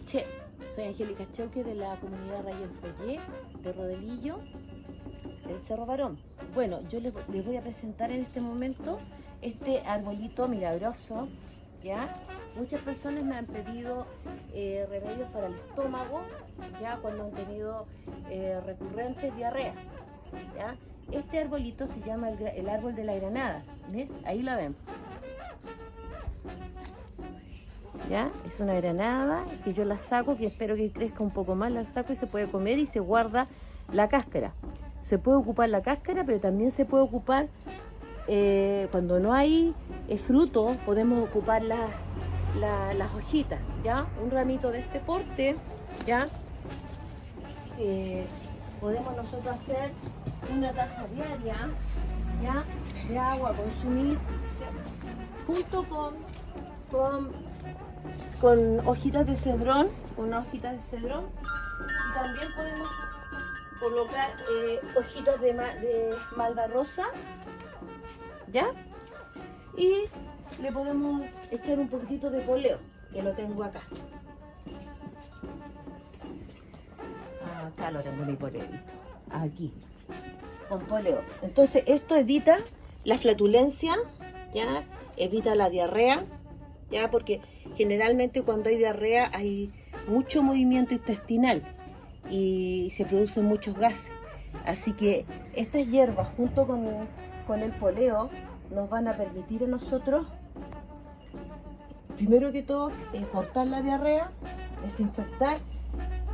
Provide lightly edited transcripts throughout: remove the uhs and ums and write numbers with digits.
Che. Soy Angélica Cheuque de la comunidad Rayo Follé de Rodelillo, el Cerro Barón. Bueno, yo les voy a presentar en este momento este arbolito milagroso, ¿ya? Muchas personas me han pedido remedios para el estómago, ya cuando han tenido recurrentes diarreas, ¿ya? Este arbolito se llama el árbol de la granada, ¿ves? Ahí la ven. ¿Ya? Es una granada que yo la saco, que espero que crezca un poco más, la saco y se puede comer y se guarda la cáscara. Se puede ocupar la cáscara, pero también se puede ocupar, cuando no hay fruto, podemos ocupar las hojitas, ¿ya? Un ramito de este porte, ¿ya? Podemos nosotros hacer una taza diaria, ¿ya? De agua a consumir, junto con hojitas de cedrón, una hojita de cedrón, y también podemos colocar hojitas de malva rosa, ¿ya? Y le podemos echar un poquitito de poleo, que lo tengo acá. Acá lo tengo mi poleito, aquí, con poleo. Entonces esto evita la flatulencia, ¿ya? Evita la diarrea, ¿ya? Porque generalmente cuando hay diarrea hay mucho movimiento intestinal y se producen muchos gases. Así que estas hierbas junto con el poleo nos van a permitir a nosotros, primero que todo, cortar la diarrea, desinfectar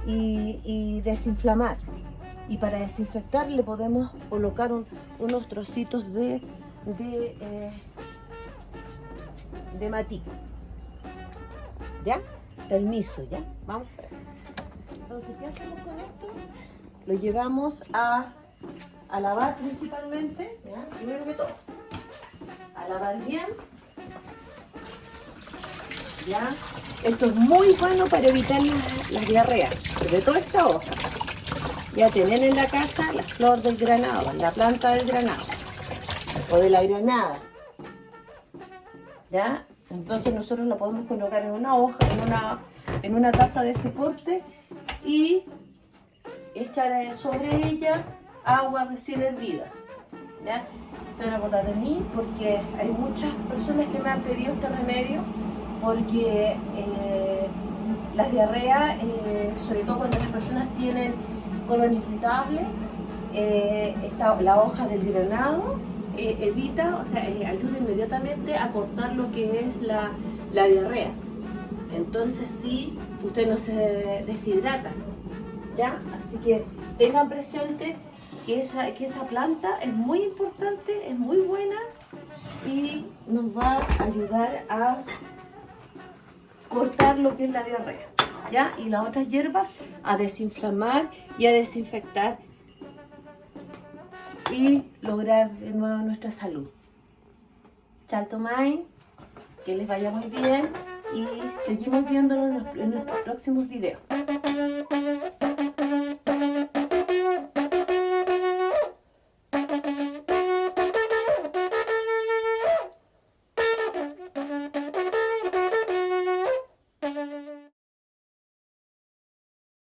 y desinflamar. Y para desinfectar le podemos colocar unos trocitos de matico. ¿Ya? Permiso, ¿ya? Vamos para acá. Entonces, ¿qué hacemos con esto? Lo llevamos a lavar principalmente, ¿ya? Primero que todo. A lavar bien. ¿Ya? Esto es muy bueno para evitar la diarrea, sobre todo esta hoja. Ya tienen en la casa la flor del granado, la planta del granado o de la granada. ¿Ya? Entonces nosotros la podemos colocar en una hoja, en una taza de ese porte y echar sobre ella agua recién hervida. ¿Ya? Se van a acordar de mí porque hay muchas personas que me han pedido este remedio porque las diarreas, sobre todo cuando las personas tienen colon irritable, la hoja del granado evita, o sea, ayuda inmediatamente a cortar lo que es la diarrea. Entonces sí, usted no se deshidrata, ¿ya? Así que tengan presente que esa planta es muy importante, es muy buena y nos va a ayudar a cortar lo que es la diarrea, ¿ya? Y las otras hierbas a desinflamar y a desinfectar y lograr de nuevo nuestra salud. Chalto Mai, que les vaya muy bien y seguimos viéndonos en nuestros próximos videos.